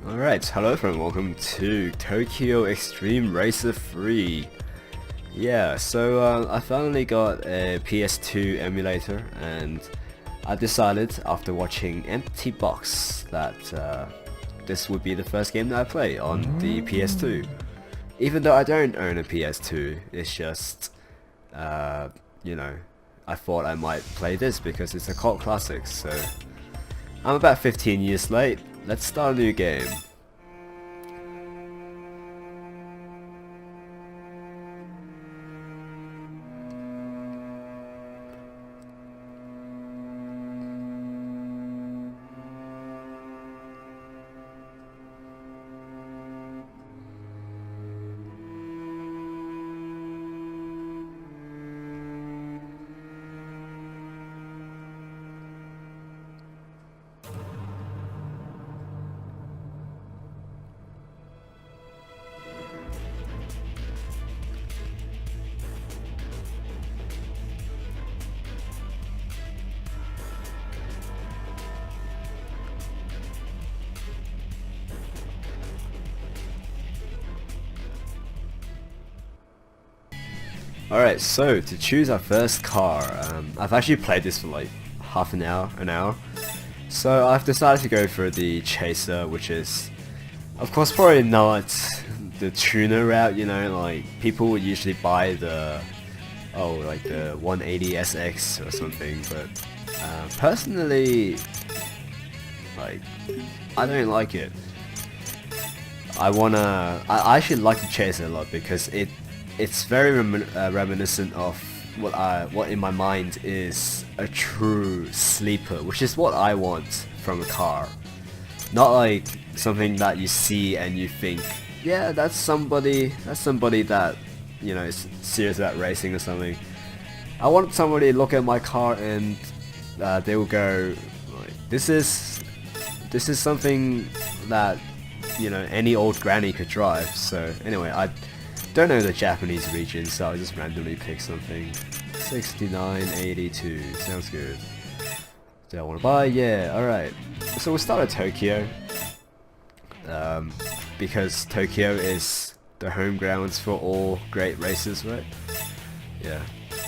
Alright, hello everyone, welcome to Tokyo Extreme Racer 3. Yeah, so I finally got a PS2 emulator and I decided after watching Empty Box that this would be the first game that I play on the PS2. Even though I don't own a PS2, it's just, you know, I thought I might play this because it's a cult classic, so I'm about 15 years late. Let's start a new game. Alright, so to choose our first car, I've actually played this for like half an hour. So I've decided to go for the Chaser, which is, of course, probably not the tuner route, you know, like people would usually buy the, like the 180SX or something, but personally, like, I don't like it. I actually like the Chaser a lot because it's very reminiscent of what in my mind is a true sleeper, which is what I want from a car. Not like something that you see and you think, yeah, that's somebody that, you know, is serious about racing or something. I want somebody to look at my car and they will go, like, this is something that, you know, any old granny could drive. So anyway, I don't know the Japanese region, so I'll just randomly pick something. 6982, sounds good. Do I want to buy? Yeah, alright. So we'll start at Tokyo. Because Tokyo is the home grounds for all great races, right? Yeah,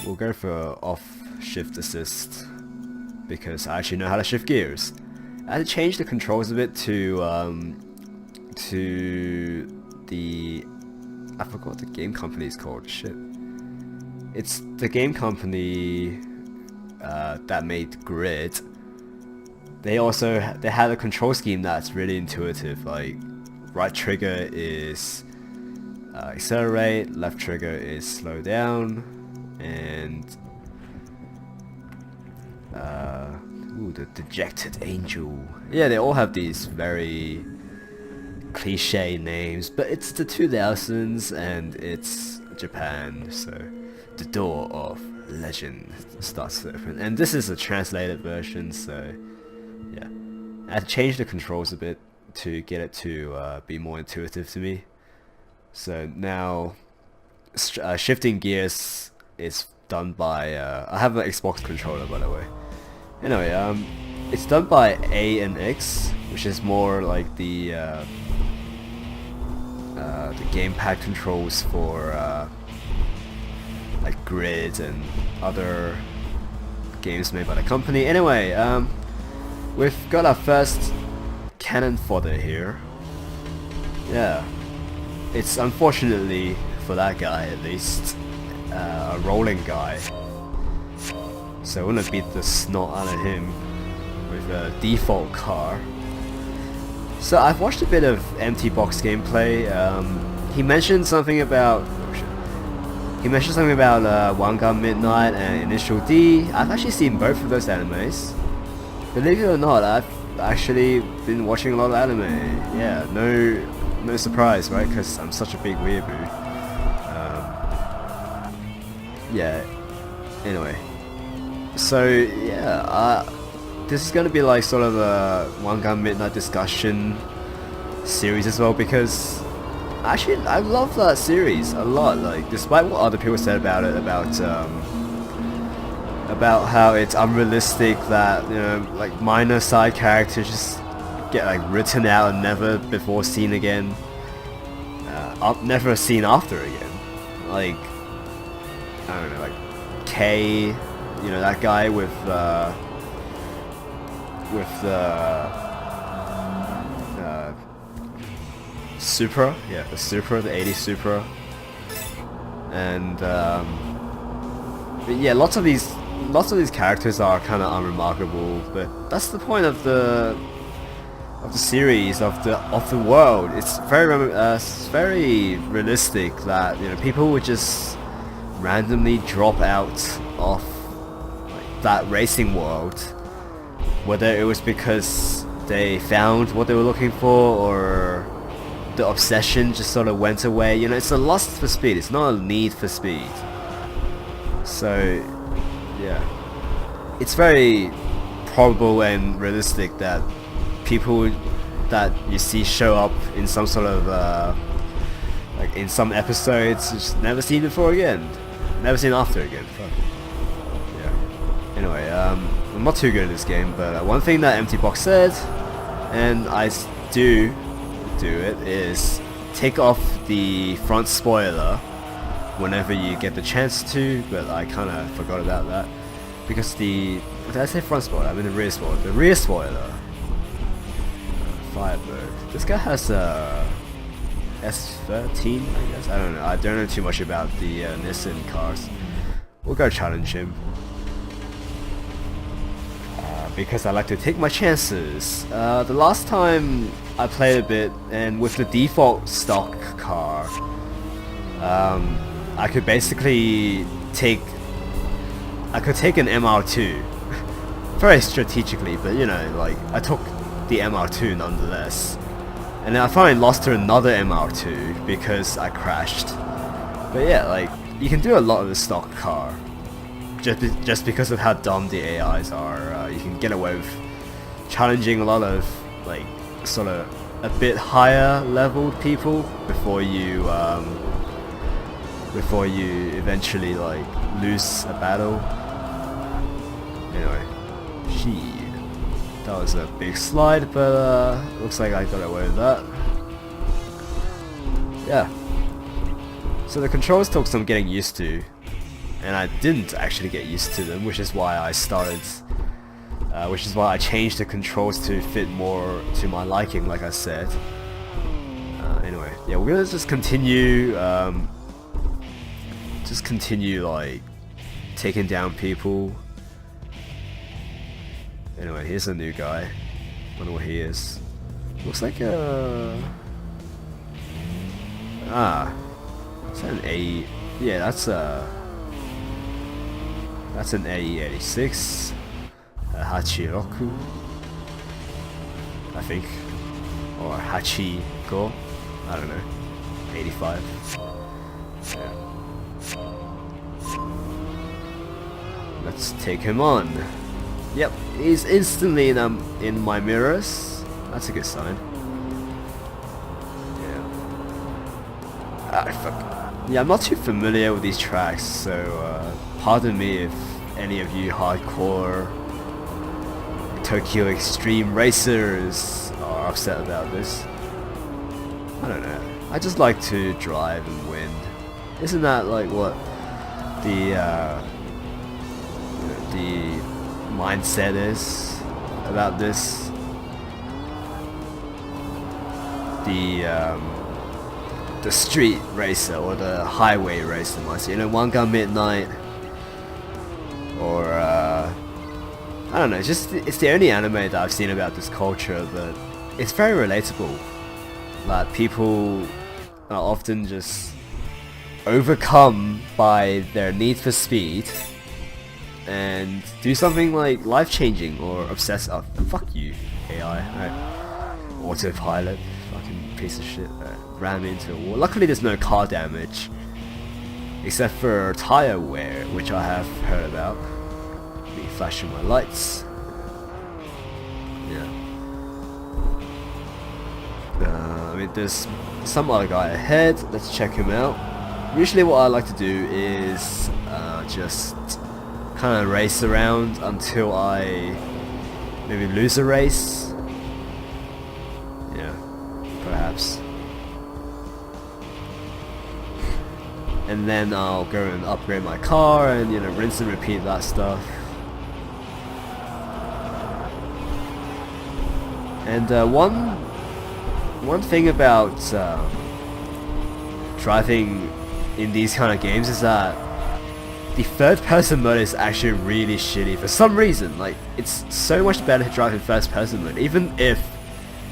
we'll go for off shift assist because I actually know how to shift gears. I had to change the controls a bit to the, I forgot what the game company is called. Shit. It's the game company that made Grid. They had a control scheme that's really intuitive. Like, right trigger is accelerate, left trigger is slow down, and the dejected angel. Yeah, they all have these very cliche names, but it's the 2000s and it's Japan, so the door of legend starts to open. And this is a translated version, so yeah, I had to change the controls a bit to get it to be more intuitive to me. So now shifting gears is done by I have an Xbox controller, by the way. Anyway, it's done by A and X, which is more like the gamepad controls for like Grid and other games made by the company. Anyway, we've got our first cannon fodder here. Yeah, it's unfortunately, for that guy at least, a rolling guy. So we're gonna beat the snot out of him with a default car. So I've watched a bit of Empty Box gameplay. He mentioned something about One Gun Midnight and Initial D. I've actually seen both of those animes. Believe it or not, I've actually been watching a lot of anime. Yeah, no surprise, right? Because I'm such a big weeaboo. Yeah. Anyway, so yeah, this is gonna be like sort of a One Gun Midnight discussion series as well, because actually I love that series a lot. Like, despite what other people said about it, about how it's unrealistic that, you know, like minor side characters just get like written out and never before seen again. Never seen after again. Like, I don't know, like K, you know, that guy with the Supra, yeah, the Supra, the 80 Supra, and but yeah, lots of these characters are kind of unremarkable, but that's the point of the series, of the world. It's very realistic that, you know, people would just randomly drop out of like that racing world, whether it was because they found what they were looking for or the obsession just sort of went away. You know, it's a lust for speed, it's not a need for speed. So yeah, it's very probable and realistic that people that you see show up in some sort of like in some episodes just never seen before again, never seen after again. Fuck. Yeah. Anyway, I'm not too good at this game, but one thing that Empty Box said, and I do it, is take off the front spoiler whenever you get the chance to, but I kind of forgot about that because did I say front spoiler? I mean the rear spoiler. The rear spoiler, Firebird. This guy has a S13, I guess. I don't know. I don't know too much about the Nissan cars. We'll go challenge him because I like to take my chances. The last time I played a bit, and with the default stock car, I could basically take an MR2 very strategically, but you know, like I took the MR2 nonetheless, and then I finally lost to another MR2 because I crashed. But yeah, like you can do a lot of the stock car just because of how dumb the AIs are. You can get away with challenging a lot of like sort of a bit higher leveled people before you eventually like lose a battle. Anyway, that was a big slide, but looks like I got away with that. Yeah. So the controls took some getting used to, and I didn't actually get used to them, which is why I changed the controls to fit more to my liking, like I said. Anyway, yeah, we're gonna just continue like taking down people. Anyway, here's a new guy. Wonder what he is. Looks like a is that an A? Yeah, that's an AE86. Hachiroku, I think, or Hachigo, I don't know, 85. Yeah. Let's take him on. Yep, he's instantly in my mirrors. That's a good sign. Yeah. Fuck. Yeah, I'm not too familiar with these tracks, so pardon me if any of you hardcore Tokyo Xtreme racers are upset about this. I don't know. I just like to drive and win. Isn't that like what the mindset is about this? The street racer or the highway racer, you know, One Gun Midnight, or I don't know, it's the only anime that I've seen about this culture, but it's very relatable. Like, people are often just overcome by their need for speed and do something like life-changing or obsess. Oh, fuck you, AI. Autopilot, fucking piece of shit. Ran into a wall. Luckily there's no car damage, except for tire wear, which I have heard about. Me flashing my lights. Yeah. I mean, there's some other guy ahead. Let's check him out. Usually what I like to do is just kind of race around until I maybe lose a race. Yeah, perhaps. And then I'll go and upgrade my car and, you know, rinse and repeat that stuff. And one thing about driving in these kind of games is that the third person mode is actually really shitty for some reason. Like, it's so much better to drive in first person mode, even if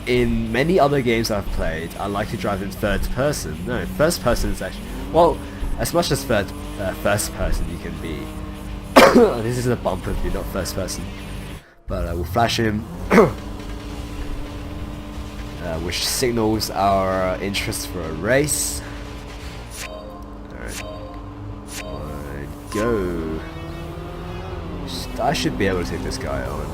in many other games I've played I like to drive in third person. No, first person is actually, well, as much as first person you can be. This is a bumper view, not first person. But we'll flash him, which signals our interest for a race. Alright. Go. I should be able to take this guy on.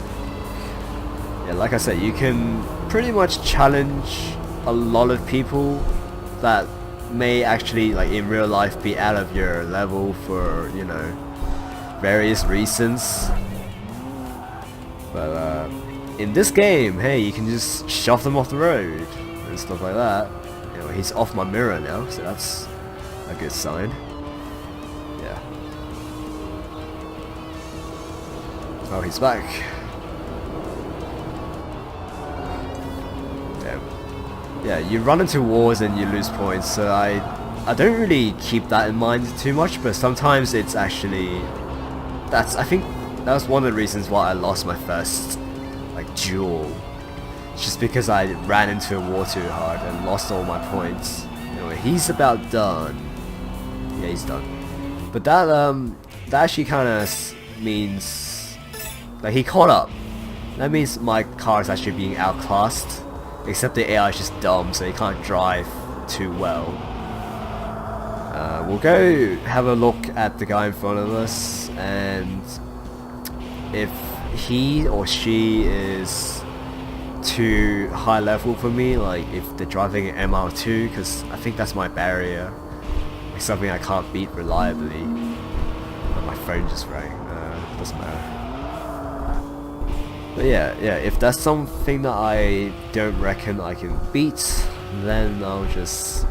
Yeah, like I said, you can pretty much challenge a lot of people that may actually, like, in real life be out of your level for, you know, various reasons. But in this game, hey, you can just shove them off the road and stuff like that. You know, he's off my mirror now, so that's a good sign. Yeah. Oh, he's back. Yeah, you run into wars and you lose points, so I don't really keep that in mind too much, but sometimes it's actually, I think that was one of the reasons why I lost my first, like, duel. It's just because I ran into a war too hard and lost all my points. Anyway, he's about done. Yeah, he's done. But that actually kind of means, like, he caught up. That means my car is actually being outclassed. Except the AI is just dumb, so he can't drive too well. We'll go have a look at the guy in front of us, and if he or she is too high level for me, like if they're driving an MR2, because I think that's my barrier, like something I can't beat reliably. But my phone just rang. Doesn't matter. But yeah, if that's something that I don't reckon I can beat, then I'll just,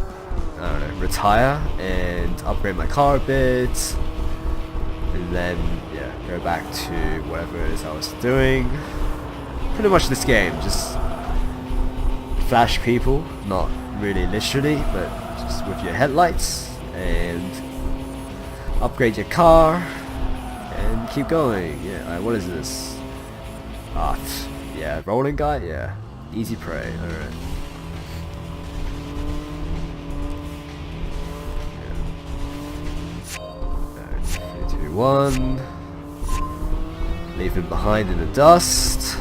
I don't know, retire and upgrade my car a bit, and then, yeah, go back to whatever it is I was doing. Pretty much this game, just flash people, not really literally, but just with your headlights, and upgrade your car, and keep going. Yeah, alright, what is this? Yeah, rolling guy, yeah. Easy prey, alright. Yeah. 3, 2, 1. Leave him behind in the dust.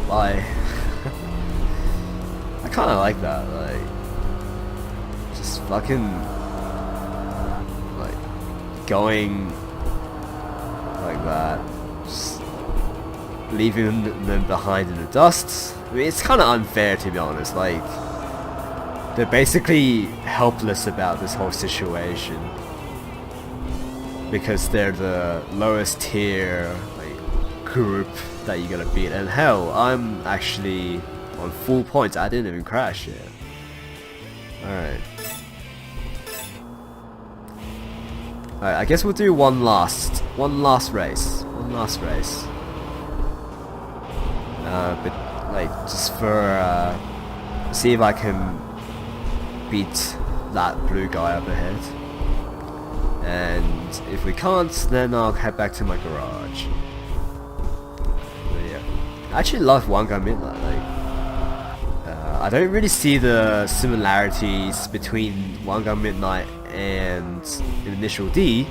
Bye. I kinda like that, like, just fucking, like, going like that. Just leaving them behind in the dust. I mean, it's kind of unfair, to be honest. Like, they're basically helpless about this whole situation because they're the lowest tier, like, group that you gotta beat. And hell, I'm actually on full points. I didn't even crash yet. Alright. Alright, I guess we'll do one last race. One last race. But, like, just for, see if I can beat that blue guy up ahead. And if we can't, then I'll head back to my garage. But yeah, I actually love One Gun Midnight. Like, I don't really see the similarities between One Gun Midnight and Initial D,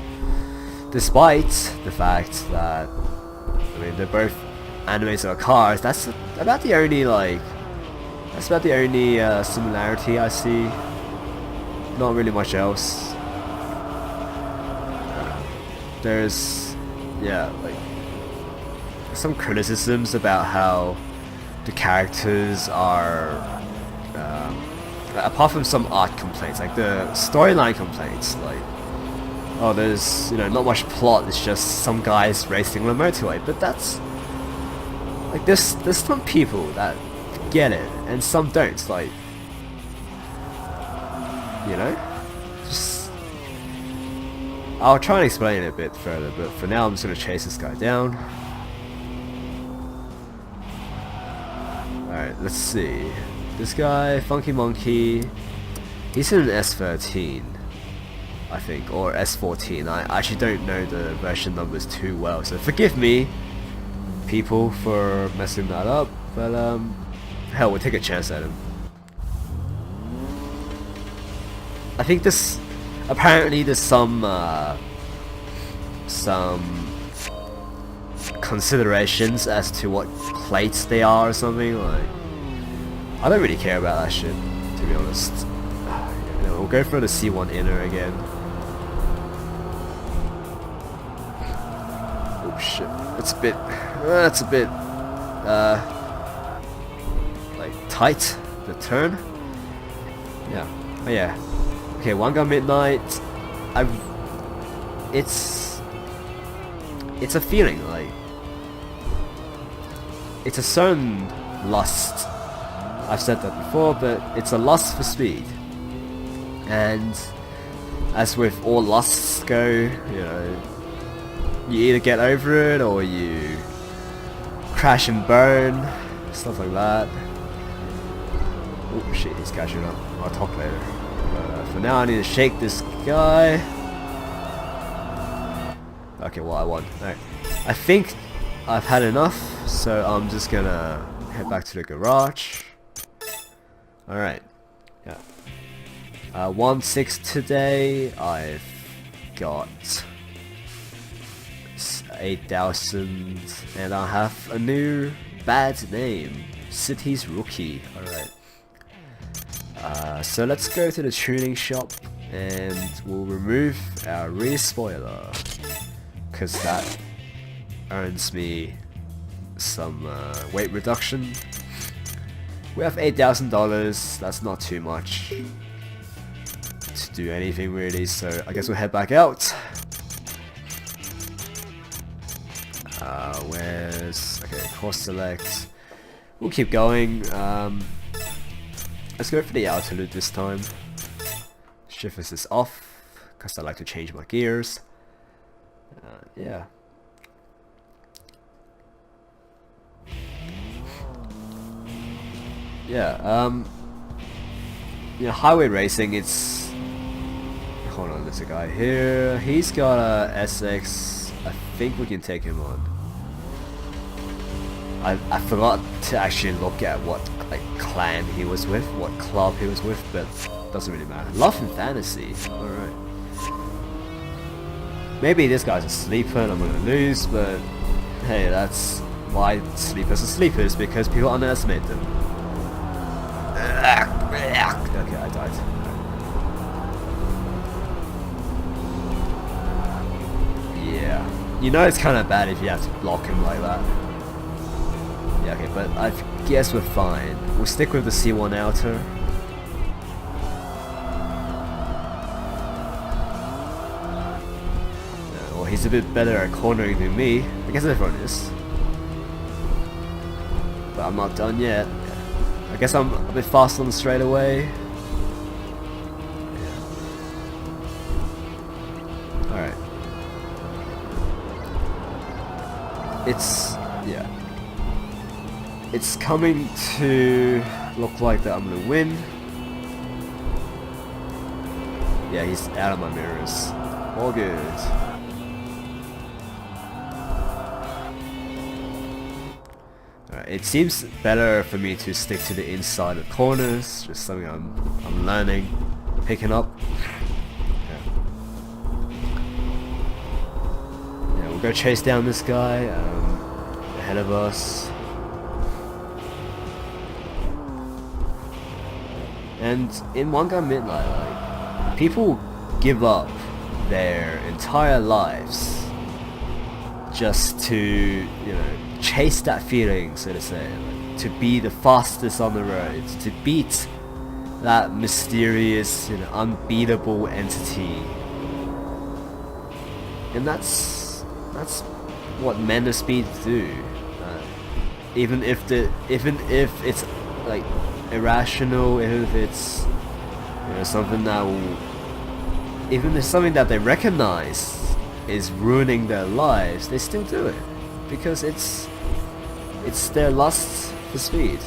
despite the fact that, I mean, they're both animated on cars. That's about the only, like, similarity I see. Not really much else. There's, yeah, like, some criticisms about how the characters are, apart from some art complaints, like the storyline complaints, like, oh, there's, you know, not much plot, it's just some guys racing on a motorway. But that's, like, there's some people that get it, and some don't. Like, you know, just I'll try and explain it a bit further, but for now I'm just gonna chase this guy down. Alright, let's see. This guy, Funky Monkey, he's in an S13, I think, or S14. I actually don't know the version numbers too well, so forgive me, people, for messing that up, but hell, we'll take a chance at him. I think this, apparently there's some considerations as to what plates they are or something. Like, I don't really care about that shit, to be honest. We'll go for the C1 inner again. Oh shit, that's a bit like tight, the turn. Yeah, oh yeah. Okay, One Gun Midnight. It's a feeling, like, it's a certain lust. I've said that before, but it's a lust for speed. And as with all lusts go, you know, you either get over it or you crash and burn, stuff like that. Oh shit, he's catching up. I'll talk later. But for now I need to shake this guy. Okay, well, I won. Alright. I think I've had enough, so I'm just gonna head back to the garage. Alright. Yeah. 1-6 today. I've got 8,000, and I have a new bad name, City's Rookie. Alright. So let's go to the tuning shop and we'll remove our rear spoiler, because that earns me some weight reduction. We have $8,000, that's not too much to do anything really, so I guess we'll head back out. Okay, course select. We'll keep going. Let's go for the altitude this time. Shift is off, because I like to change my gears. Yeah. Yeah, you know, highway racing, it's... Hold on, there's a guy here. He's got a SX. I think we can take him on. I forgot to actually look at what like clan he was with, what club he was with, but doesn't really matter. Love and Fantasy. Alright. Maybe this guy's a sleeper and I'm gonna lose, but hey, that's why sleepers are sleepers, because people underestimate them. Okay, I died. Yeah. You know it's kind of bad if you have to block him like that. Yeah, okay, but I guess we're fine. We'll stick with the C1 outer. Well, he's a bit better at cornering than me. I guess everyone is. But I'm not done yet. I guess I'm a bit fast on the straightaway. Yeah. Alright. Yeah. It's coming to look like that I'm gonna win. Yeah, he's out of my mirrors. All good. Alright, it seems better for me to stick to the inside of corners, just something I'm learning, picking up. Yeah, we'll go chase down this guy ahead of us. And in One Gun Midnight, like, people give up their entire lives just to, you know, chase that feeling, so to say, like, to be the fastest on the road, to beat that mysterious, you know, unbeatable entity. And that's what men of speed do. Even if it's like irrational, even if it's something that will, even if it's something that they recognize is ruining their lives, they still do it because it's their lust for speed.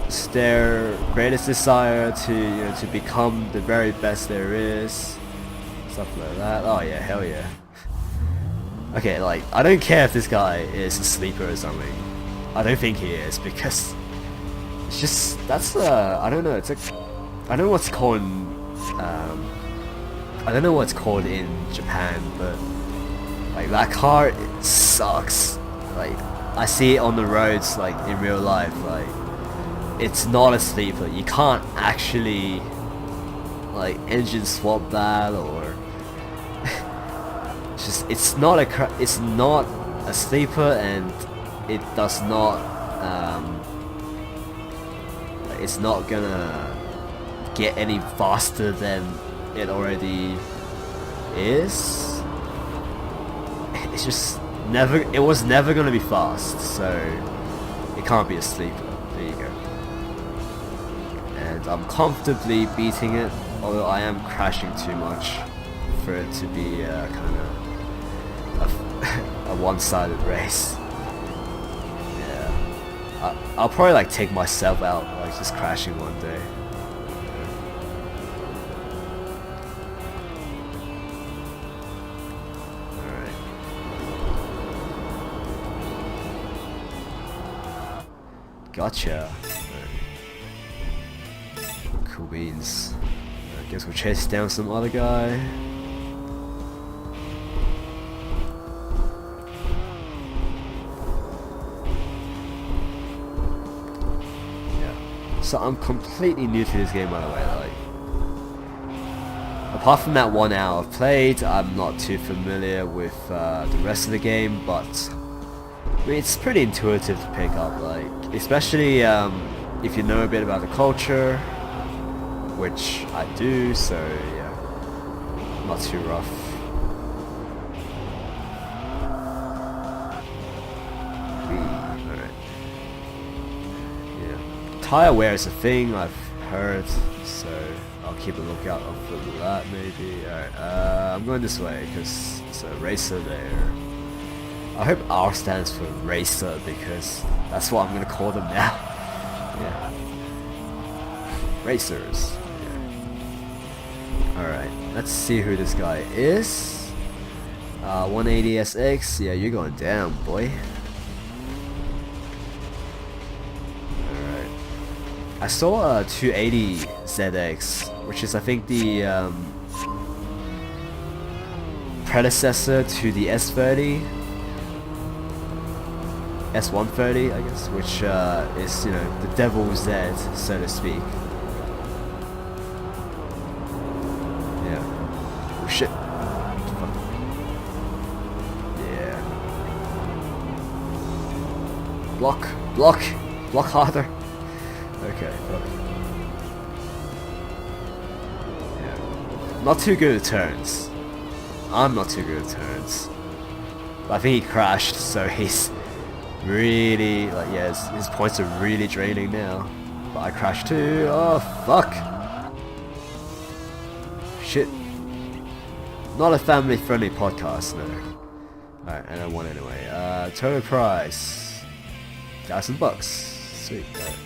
It's their greatest desire to become the very best there is, stuff like that. Oh yeah, hell yeah. Okay, like I don't care if this guy is a sleeper or something. I don't think he is because it's just I don't know. It's like I don't know what's called. I don't know what's called in Japan, but like that car, it sucks. Like I see it on the roads, like in real life. Like it's not a sleeper. You can't actually like engine swap that, or it's not a sleeper, and it does not. It's not gonna get any faster than it already is. It's just never. It was never gonna be fast, so it can't be a sleeper. There you go. And I'm comfortably beating it, although I am crashing too much for it to be kind of a one-sided race. Yeah, I'll probably like take myself out, like just crashing one day. Gotcha. Cool beans. I guess we'll chase down some other guy. Yeah. So I'm completely new to this game, by the way. Like, apart from that 1 hour I've played, I'm not too familiar with the rest of the game, but I mean, it's pretty intuitive to pick up, like, especially if you know a bit about the culture, which I do, so yeah, not too rough. Alright. Yeah. Tire wear is a thing, I've heard, so I'll keep a lookout for that maybe. Alright, I'm going this way, because there's a racer there. I hope R stands for racer because that's what I'm gonna call them now. Yeah. Racers. Yeah. Alright, let's see who this guy is. 180SX, yeah, you're going down, boy. Alright. I saw a 280ZX, which is I think the predecessor to the S30. S130, I guess, which is, the devil's Z, so to speak. Yeah. Oh shit. Yeah. Block harder. Okay. Yeah. Not too good at turns. I'm not too good at turns. But I think he crashed, so he's really, like, yeah, his points are really draining now. But I crashed too. Oh, fuck. Shit. Not a family-friendly podcast, no. Alright, and I won anyway. Total price $1,000. Sweet. Right.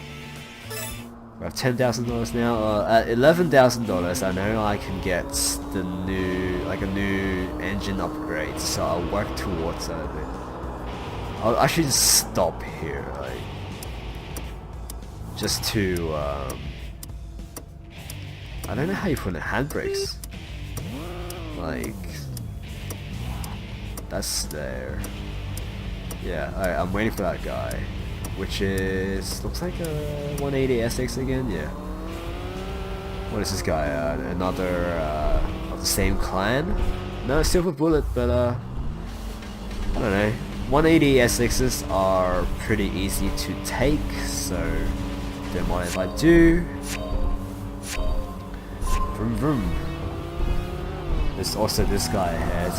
We have $10,000 now. At $11,000, I know I can get the new, like a new engine upgrade. So I'll work towards that a bit. I'll actually just stop here, like, just to, I don't know how you put in handbrakes. Like, that's there. Yeah, alright, I'm waiting for that guy, which is, looks like a 180SX again, yeah. What is this guy, another, of the same clan? No, Silver Bullet, but, I don't know. 180SXs are pretty easy to take, so don't mind if I do. Vroom vroom. There's also this guy ahead.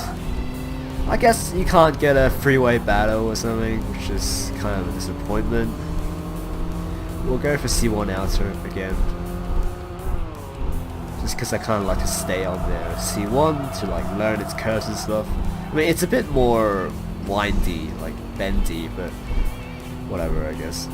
I guess you can't get a freeway battle or something, which is kind of a disappointment. we'll go for C1 outer again. Just because I kind of like to stay on there. C1 to like learn its curves and stuff. I mean, it's a bit more windy, like bendy, but whatever, I guess.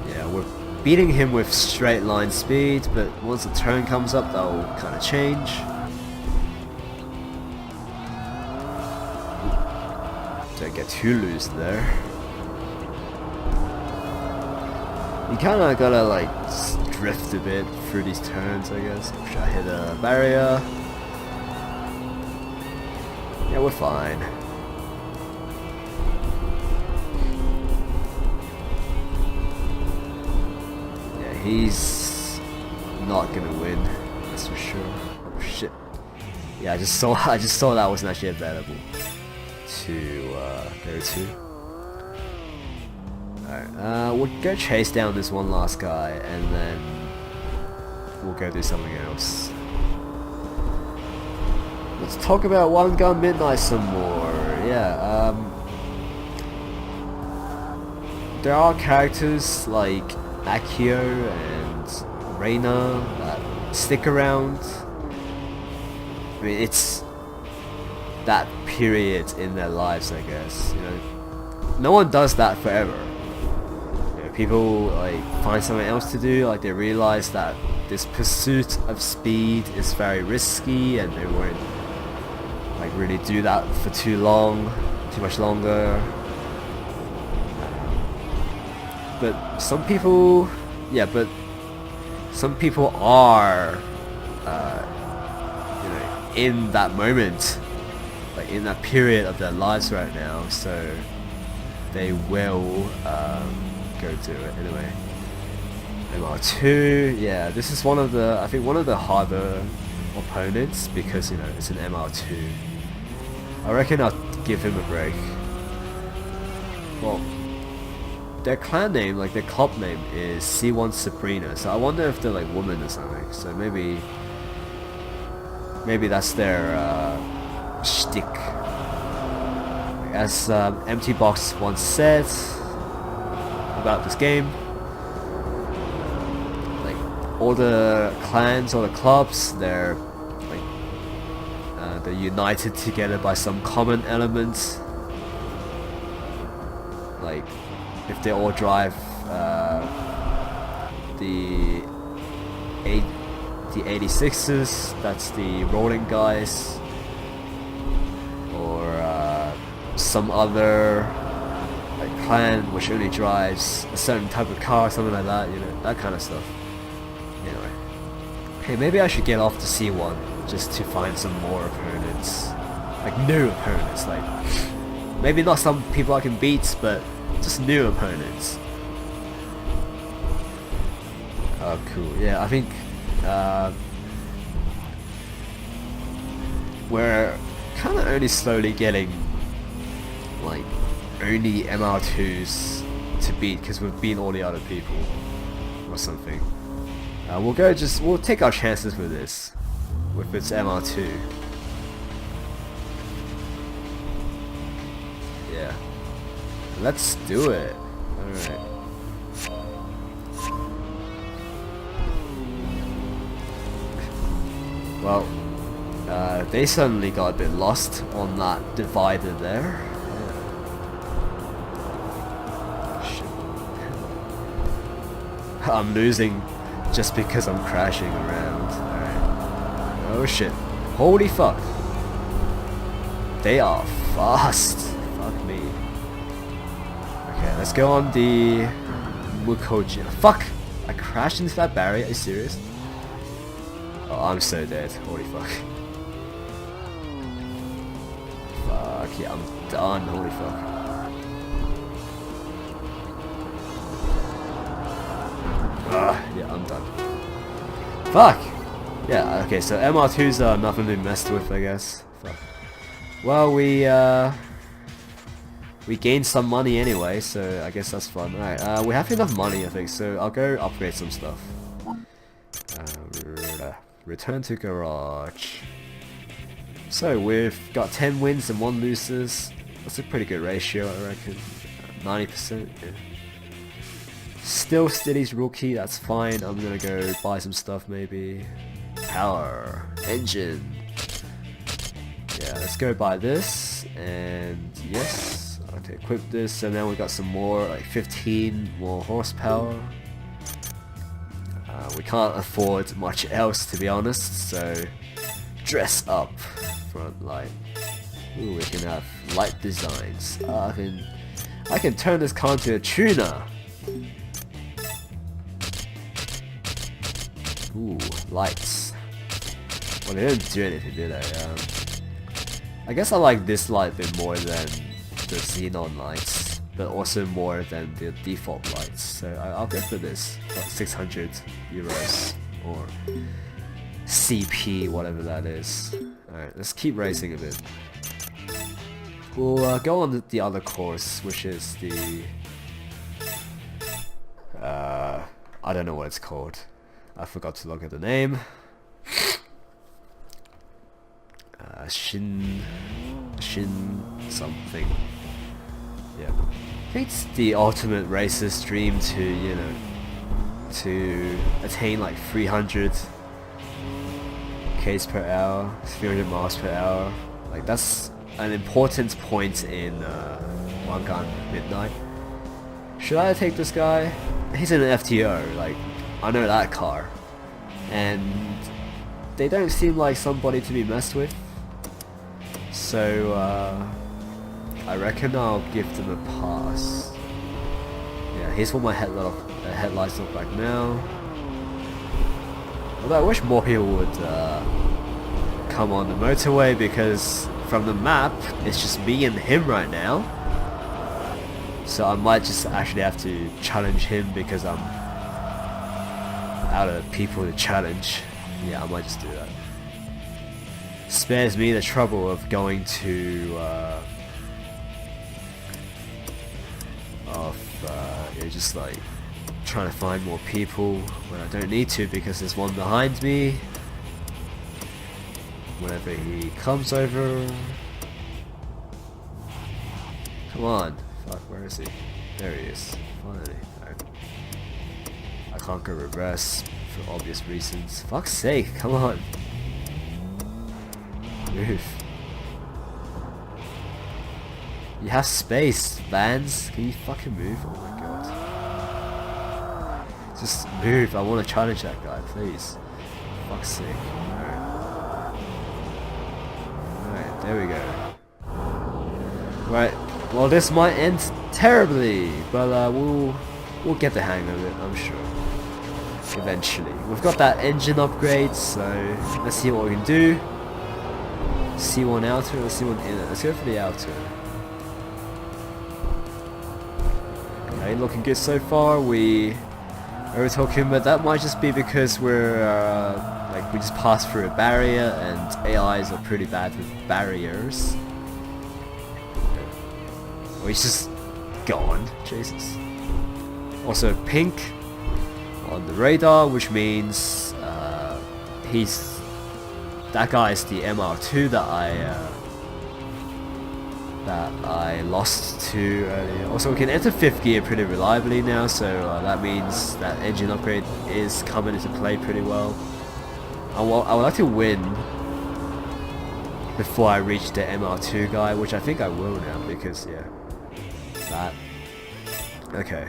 Yeah, we're beating him with straight line speed, but once the turn comes up, that'll kind of change. Don't get too loose there. You kind of gotta like drift a bit through these turns, I guess. Should I hit a barrier? Yeah, we're fine. Yeah, he's not gonna win, that's for sure. Oh shit. Yeah, I just saw that wasn't actually available to go to. Alright, we'll go chase down this one last guy, and then we'll go do something else. Let's talk about One Gun Midnight some more. Yeah, there are characters like Akio and Reina that stick around. I mean, it's that period in their lives, I guess. You know, no one does that forever. People like find something else to do, like they realize that this pursuit of speed is very risky and they won't like really do that for too much longer. But some people, yeah, but some people are, you know, in that moment, like in that period of their lives right now, so they will go to it anyway. MR2, yeah, this is one of the, I think one of the harder opponents because, you know, it's an MR2. I reckon I'll give him a break. Well, their clan name, like their club name is C1 Sabrina, so I wonder if they're like women or something, so maybe that's their shtick. As Empty Box once said about this game, like all the clans or the clubs, they're like they're united together by some common elements. Like if they all drive the 86s, that's the rolling guys, or some other like clan which only drives a certain type of car, something like that, you know, that kind of stuff. Anyway, hey, maybe I should get off to C1 just to find some more opponents, like new opponents, like maybe not some people I can beat, but just new opponents. Oh, cool. Yeah, I think we're kind of only slowly getting like only MR2s to beat because we've beaten all the other people or something. We'll take our chances with this, with its MR2. Yeah, let's do it. Alright. Well, they suddenly got a bit lost on that divider there. I'm losing just because I'm crashing around. Alright. Oh shit. Holy fuck. They are fast. Fuck me. Okay, let's go on the Mukoji. Fuck! I crashed into that barrier. Are you serious? Oh, I'm so dead. Holy fuck. Fuck yeah, I'm done. Holy fuck. Yeah, I'm done. Fuck! Yeah, okay, so MR2s are nothing to be messed with, I guess. Fuck. Well, we gained some money anyway, so I guess that's fun. Alright, we have enough money, I think, so I'll go upgrade some stuff. Return to garage. So we've got 10 wins and 1 loses. That's a pretty good ratio, I reckon. 90%. Yeah. Still City's rookie. That's fine. I'm gonna go buy some stuff maybe. Power engine. Yeah, let's go buy this, and yes, okay, equip this, and then we got some more, like 15 more horsepower. We can't afford much else, to be honest, so dress up, front light. Ooh, we can have light designs. I can turn this car into a tuner. Ooh, lights. Well, they didn't do anything, did they? I guess I like this light a bit more than the xenon lights, but also more than the default lights. So I'll go for this, like 600 euros or CP, whatever that is. Alright, let's keep racing a bit. We'll go on the other course, which is the... I don't know what it's called. I forgot to look at the name. Shin something. Yeah. I think it's the ultimate racer's dream to, you know, to attain like 300 k's per hour, 300 miles per hour. Like that's an important point in Wangan Midnight. Should I take this guy? He's in an FTO, like I know that car, and they don't seem like somebody to be messed with. So I reckon I'll give them a pass. Yeah, here's what my headlights look like now. Although I wish more people would come on the motorway, because from the map it's just me and him right now. So I might just actually have to challenge him because I'm out of people to challenge. Yeah, I might just do that. Spares me the trouble of going to just like trying to find more people when I don't need to, because there's one behind me whenever he comes over. Come on, fuck, where is he? There he is, finally. Right. I can't go reverse for obvious reasons. Fuck's sake, come on. Move. You have space, Vans. Can you fucking move? Oh my god. Just move. I want to challenge that guy, please. Fuck's sake. Alright, there we go. Right. Well, this might end terribly, but we'll get the hang of it, I'm sure. Eventually. We've got that engine upgrade, so let's see what we can do. C1 outer or C1 inner? Let's go for the outer. Okay, looking good so far. We were talking, but that might just be because we're like we just passed through a barrier, and AIs are pretty bad with barriers. Oh, he's just gone. Jesus. Also pink on the radar, which means that guy is the MR2 that I lost to earlier. Also, we can enter 5th gear pretty reliably now, so that means that engine upgrade is coming into play pretty well. I would like to win before I reach the MR2 guy, which I think I will now, because yeah, that. Okay,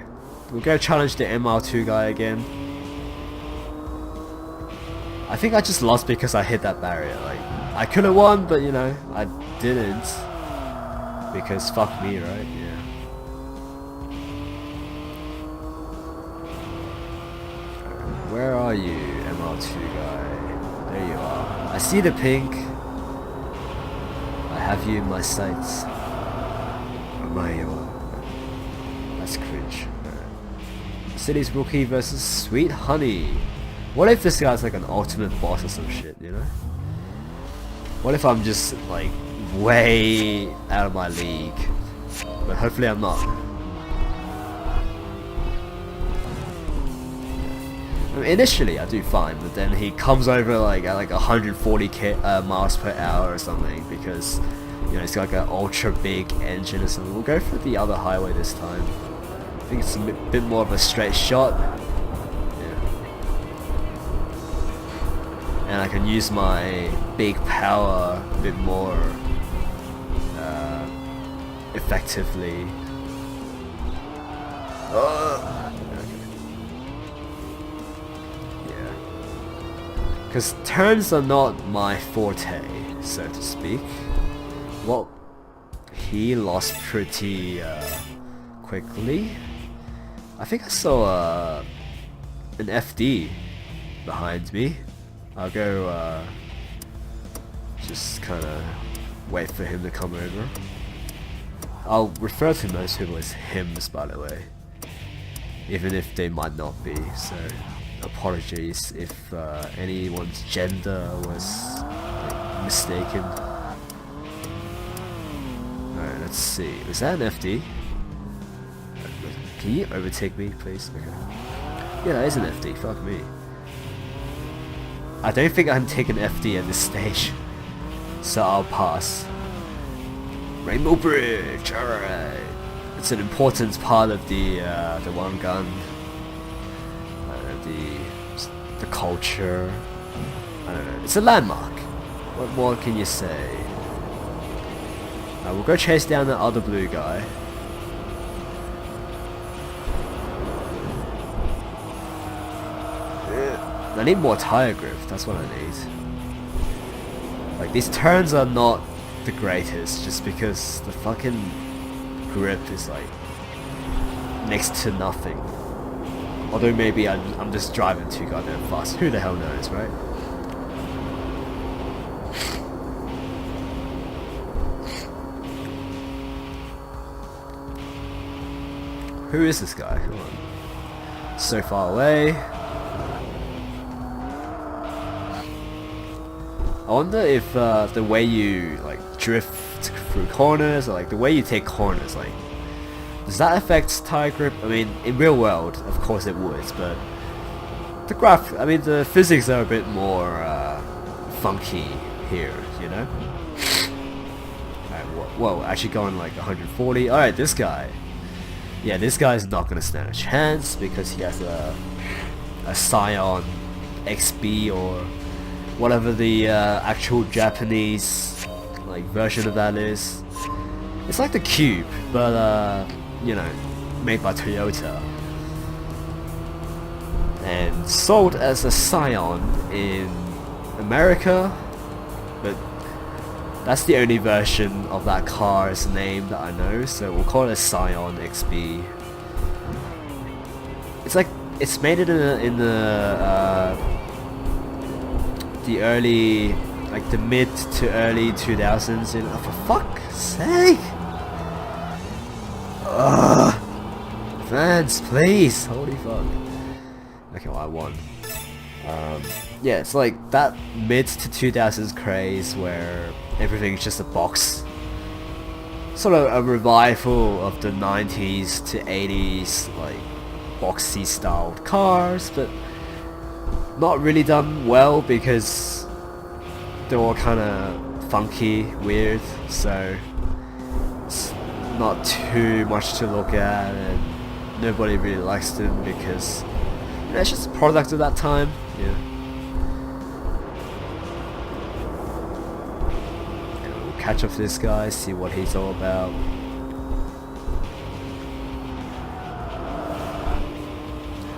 we'll go challenge the MR2 guy again. I think I just lost because I hit that barrier. Like, I could have won, but you know, I didn't. Because fuck me, right? Yeah. Where are you, MR2 guy? There you are. I see the pink. I have you in my sights. That's cringe. City's rookie versus Sweet Honey. What if this guy's like an ultimate boss or some shit, you know? What if I'm just like way out of my league? But hopefully I'm not. I mean, initially I do fine, but then he comes over like at like 140 miles per hour or something because you know it's got like an ultra big engine or something. We'll go for the other highway this time. I think it's a bit more of a straight shot. Yeah. And I can use my big power a bit more effectively. Yeah. Because turns are not my forte, so to speak. Well, he lost pretty quickly. I think I saw an FD behind me. I'll go just kind of wait for him to come over. I'll refer to most people as hims, by the way, even if they might not be, so apologies if anyone's gender was mistaken. Alright, let's see. Was that an FD? Can you overtake me, please? Okay. Yeah, that is an FD. Fuck me. I don't think I can take an FD at this stage, so I'll pass. Rainbow Bridge, alright. It's an important part of the one gun, the culture. I don't know. It's a landmark. What more can you say? We'll go chase down the other blue guy. I need more tire grip. That's what I need. Like these turns are not the greatest, just because the fucking grip is like next to nothing. Although maybe I'm just driving too goddamn fast. Who the hell knows, right? Who is this guy? Come on. So far away. I wonder if the way you like drift through corners, or like the way you take corners, like does that affect tire grip? I mean, in real world, of course it would, but the physics are a bit more funky here, you know. Alright, whoa, actually going like 140. All right, this guy. Yeah, this guy's not gonna stand a chance because he has a Scion XB or whatever the actual Japanese like version of that is. It's like the Cube, but you know, made by Toyota and sold as a Scion in America, but that's the only version of that car's name that I know, so we'll call it a Scion XB. It's like it's made it in the early, like the mid to early 2000s. You know, for fuck's sake! Fans, please! Holy fuck! Okay, well I won. Yeah, it's like that mid to 2000s craze where everything's just a box. Sort of a revival of the 90s to 80s, like boxy styled cars, but not really done well because they're all kind of funky, weird, so it's not too much to look at and nobody really likes them because you know, it's just a product of that time. Yeah. Catch up to this guy, see what he's all about.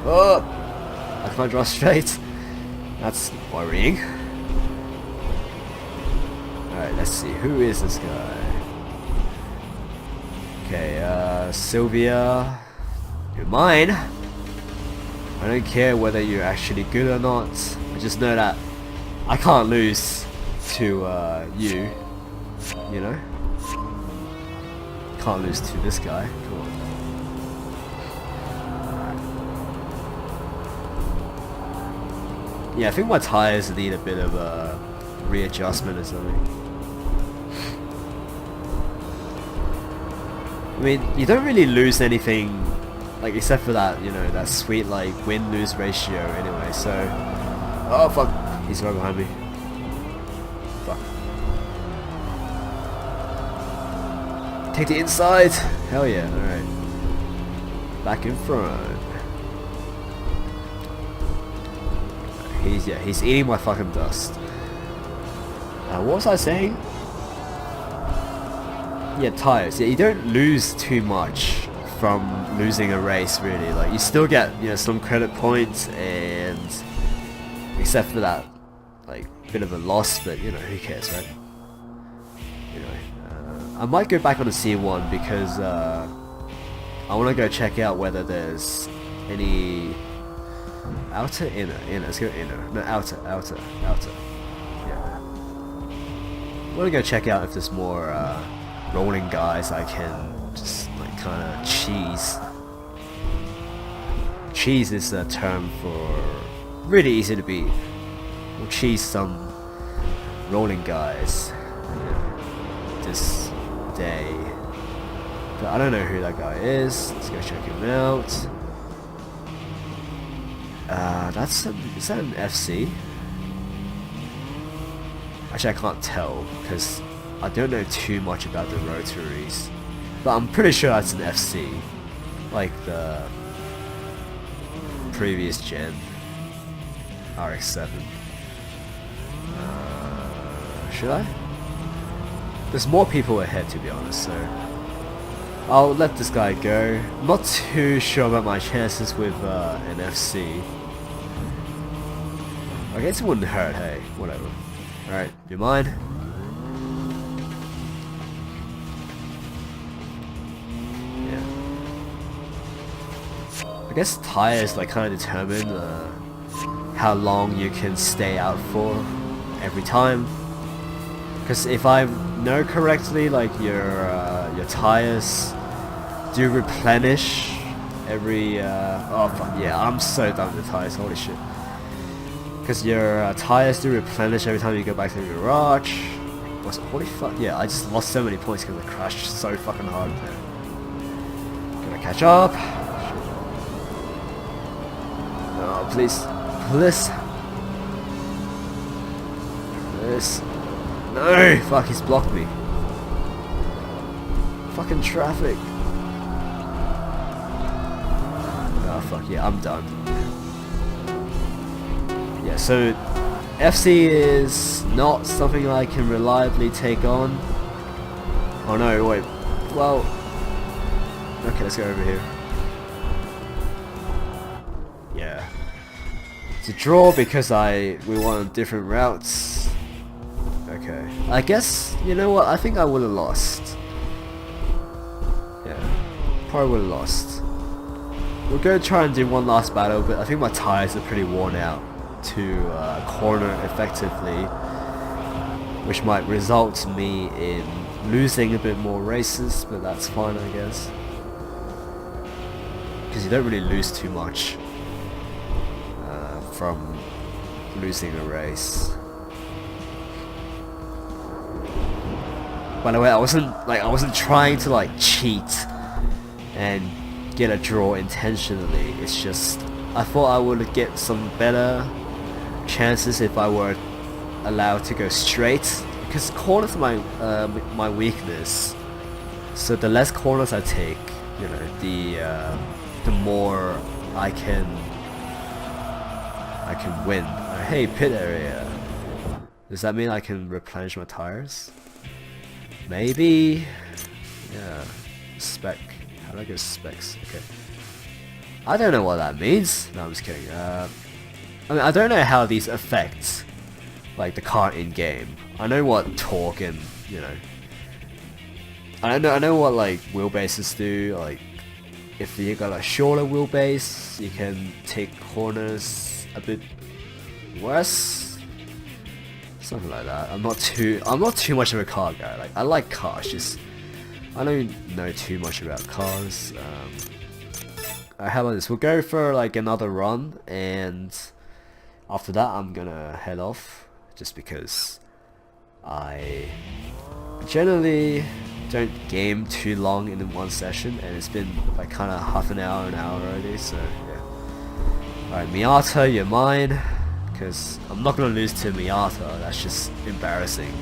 Oh! I can't draw straight. That's worrying. Alright, let's see. Who is this guy? Okay, Sylvia. You're mine. I don't care whether you're actually good or not. I just know that I can't lose to you. You know? Can't lose to this guy. Come on. Yeah, I think my tires need a bit of a readjustment or something. I mean, you don't really lose anything Like except for that, you know, that sweet like win-lose ratio anyway. So, oh fuck, he's right behind me. Fuck. Take the inside. Hell yeah! All right, back in front. He's eating my fucking dust. What was I saying? Yeah, tires. Yeah, you don't lose too much from losing a race, really. Like you still get, you know, some credit points, and except for that, like bit of a loss. But you know, who cares, right? Anyway, I might go back on the C1 because I want to go check out whether there's any. Outer, inner, let's go inner. No, outer. Yeah. I want to go check out if there's more rolling guys I can just like kind of cheese. Cheese is a term for really easy to beat. We'll cheese some rolling guys this day. But I don't know who that guy is. Let's go check him out. Is that an FC? Actually, I can't tell because I don't know too much about the rotaries, but I'm pretty sure that's an FC, like the previous gen RX-7. Should I? There's more people ahead, to be honest, so I'll let this guy go. I'm not too sure about my chances with an FC. I guess it wouldn't hurt, hey, whatever. Alright, you mind? Yeah. I guess tires like kind of determine how long you can stay out for every time. Because if I know correctly, like your tires do replenish every. Oh fuck yeah! I'm so done with the tires. Holy shit! Because your tires do replenish every time you go back to the garage. What's it? Holy fuck! Yeah, I just lost so many points because I crashed so fucking hard. Gonna catch up. Oh please, please. No! Fuck, he's blocked me. Fucking traffic. Oh fuck, yeah, I'm done. Yeah, so FC is not something I can reliably take on. Oh no, wait. Well, okay, let's go over here. Yeah. It's a draw because we won different routes. Okay. I guess, you know what, I think I would have lost. Yeah. Probably would have lost. We're going to try and do one last battle, but I think my tires are pretty worn out to corner effectively, which might result in me in losing a bit more races, but that's fine, I guess. Because you don't really lose too much from losing a race. By the way, I wasn't trying to like cheat and get a draw intentionally. It's just I thought I would get some better chances if I were allowed to go straight, because corners are my weakness. So the less corners I take, you know, the more I can win. Hey, pit area. Does that mean I can replenish my tires? Maybe. Yeah. Spec. How do I go specs? Okay. I don't know what that means. No, I'm just kidding. I mean, I don't know how these affect like the car in game. I know what torque and, you know, I know what like wheelbases do. Like if you got a shorter wheelbase, you can take corners a bit worse. Something like that. I'm not too much of a car guy. Like I like cars, just I don't know too much about cars. How about this? We'll go for like another run, and after that I'm gonna head off, just because I generally don't game too long in one session, and it's been like kind of half an hour already, so yeah. Alright, Miata, you're mine, because I'm not going to lose to Miata, that's just embarrassing.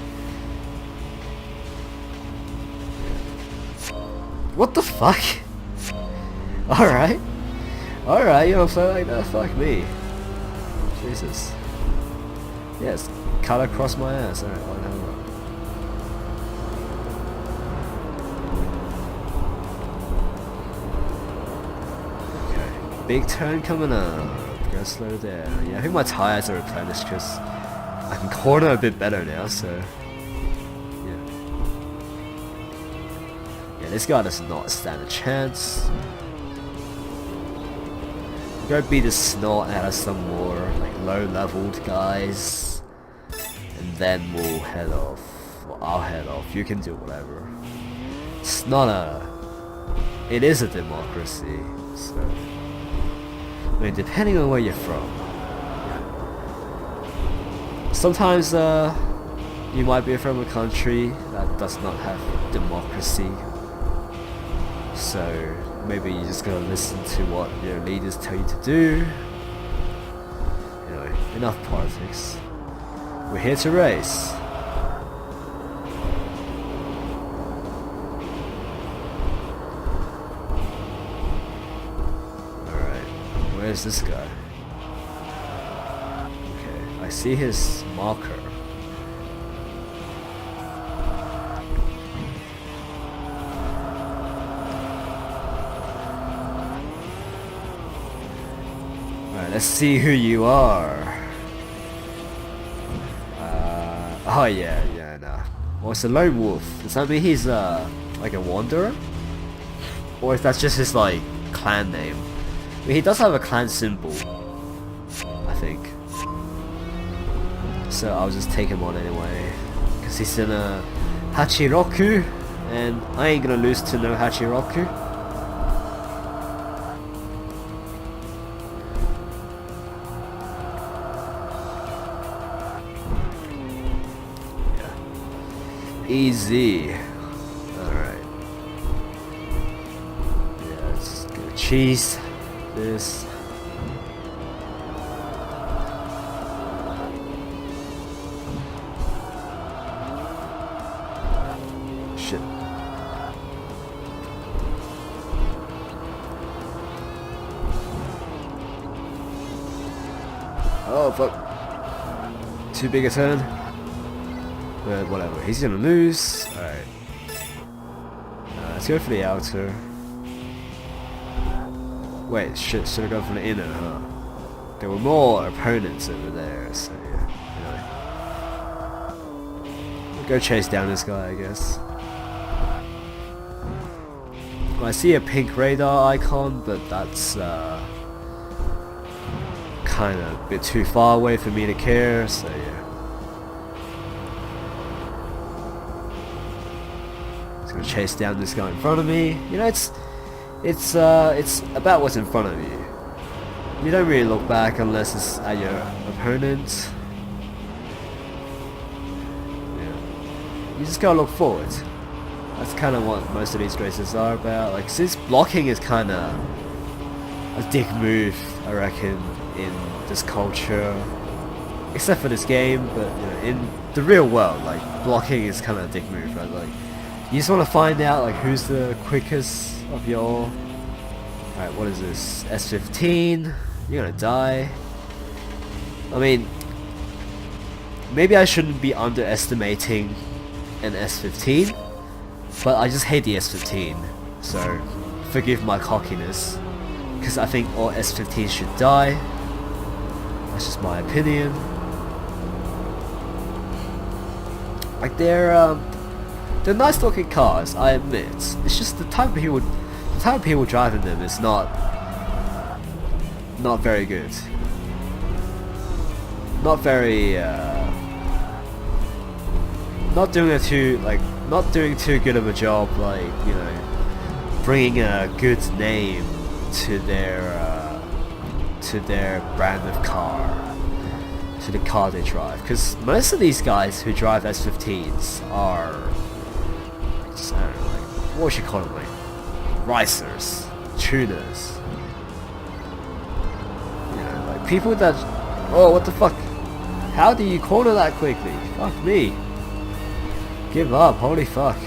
What the fuck? Alright. Alright, you don't play like that, fuck me. Jesus. Yes, cut across my ass, alright, whatever. Big turn coming up. Gotta slow down. Yeah, I think my tires are replenished because I can corner a bit better now, so yeah. Yeah, this guy does not stand a chance. Go beat the snot out of some more like low-leveled guys, and then we'll head off. Well, I'll head off. You can do whatever. It's not a. It is a democracy, so. I mean, depending on where you're from. Sometimes you might be from a country that does not have democracy. So maybe you just gotta listen to what your leaders tell you to do. Anyway, enough politics. We're here to race. Where's this guy? Okay, I see his marker. Alright, let's see who you are. Oh yeah, nah. Well, it's a lone wolf. Does that mean he's like a wanderer? Or is that just his like clan name? I mean, he does have a clan symbol, I think. So I'll just take him on anyway, because he's in a Hachiroku, and I ain't gonna lose to no Hachiroku. Yeah. Easy. Alright. Yeah, let's go cheese. This. Shit. Oh fuck. Too big a turn. But whatever, he's gonna lose. Alright. Let's go for the outer. Wait, shit, should have gone for the inner, huh? There were more opponents over there, so yeah. Anyway. We'll go chase down this guy, I guess. Well, I see a pink radar icon, but that's kind of a bit too far away for me to care, so yeah. Just gonna chase down this guy in front of me. You know, it's about what's in front of you. You don't really look back unless it's at your opponent. Yeah. You just gotta look forward. That's kind of what most of these races are about. Like, since blocking is kind of a dick move, I reckon, in this culture. Except for this game, but you know, in the real world, like, blocking is kind of a dick move, right? Like, you just want to find out like who's the quickest of your. Alright, what is this? S15? You're gonna die. I mean, maybe I shouldn't be underestimating an S15, but I just hate the S15, so forgive my cockiness, because I think all S15s should die. That's just my opinion. Like, they're nice looking cars, I admit. It's just the type of people driving them is not very good. Not very not doing too good of a job, like, you know, bringing a good name to their brand of car, to the car they drive. Because most of these guys who drive S15s are just, I don't know, like, what should you call them, like, ricers, tuners, you know, like, people that, oh, what the fuck, how do you corner that quickly, fuck me, give up, holy fuck,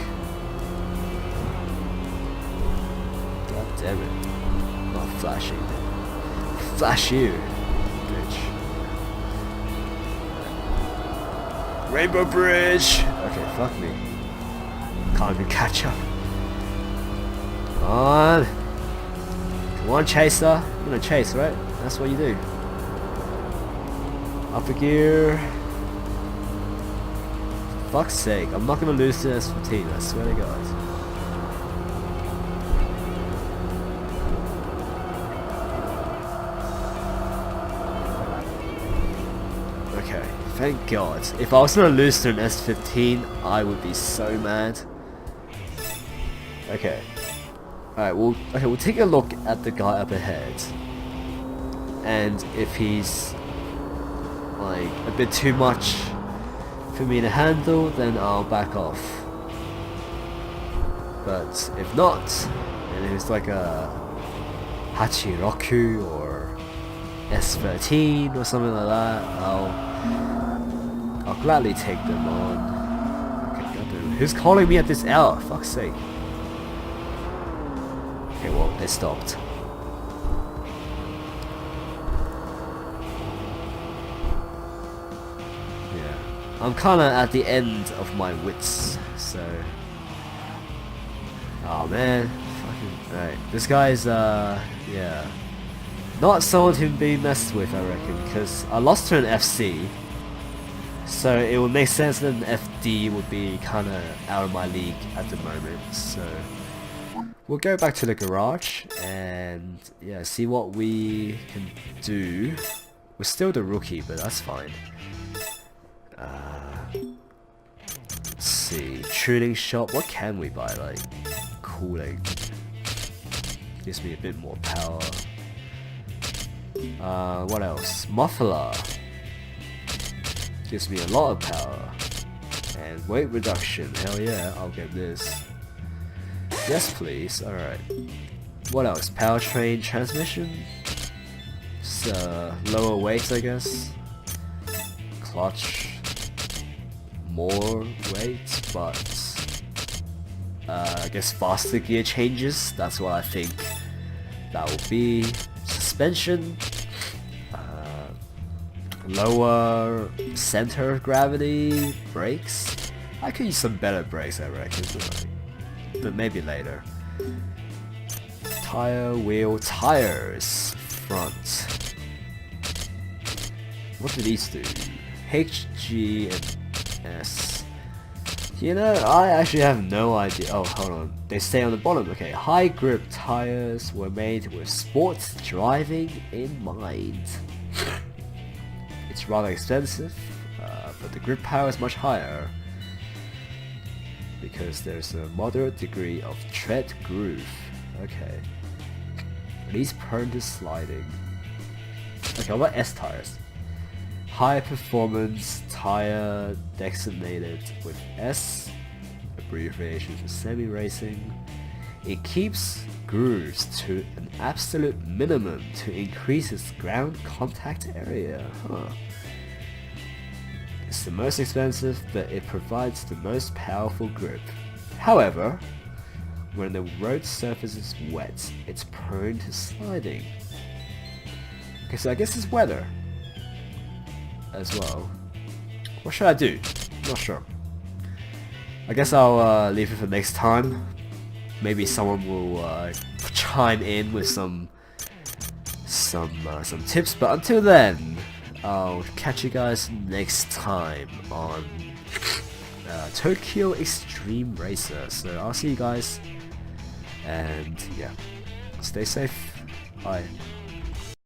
god damn it, not flashing, flash you, bitch. Rainbow Bridge! Okay, fuck me. Can't even catch up. Come on! Come on, chaser. You're gonna chase, right? That's what you do. Upper gear. For fuck's sake, I'm not gonna lose to S15, I swear to god. Okay, thank god. If I was gonna lose to an S15, I would be so mad. Okay. Alright, we'll take a look at the guy up ahead. And if he's like a bit too much for me to handle, then I'll back off. But if not, and if it's like a Hachiroku or S13 or something like that, I'll gladly take them on. Okay, goddamn. Who's calling me at this hour? Fuck's sake. Okay, well, they stopped. Yeah. I'm kinda at the end of my wits, so... Oh man. Fucking... Alright, this guy's, yeah. Not someone to be messed with, I reckon, because I lost to an FC. So it would make sense that an FD would be kinda out of my league at the moment, so... We'll go back to the garage and yeah, see what we can do. We're still the rookie, but that's fine. Let's see, tuning shop. What can we buy? Like cooling, gives me a bit more power. What else? Muffler gives me a lot of power and weight reduction. Hell yeah, I'll get this. Yes, please. Alright. What else? Powertrain transmission? Just, lower weights, I guess. Clutch. More weight, but... I guess faster gear changes. That's what I think that will be. Suspension. Lower center of gravity. Brakes. I could use some better brakes, I reckon. But maybe later. Tire, wheel, tires, front. What do these do? H, G, and S. You know, I actually have no idea. Oh, hold on. They say on the bottom. Okay, high grip tires were made with sports driving in mind. It's rather expensive, but the grip power is much higher. Because there's a moderate degree of tread groove. Okay. Least prone to sliding. Okay, what about S tires? High performance tire designated with S, abbreviation for semi-racing. It keeps grooves to an absolute minimum to increase its ground contact area. Huh. It's the most expensive, but it provides the most powerful grip. However, when the road surface is wet, it's prone to sliding. Okay, so I guess it's weather as well. What should I do? Not sure. I guess I'll leave it for next time. Maybe someone will chime in with some tips, but until then, I'll catch you guys next time on Tokyo Xtreme Racer. So I'll see you guys, and yeah, stay safe. Bye.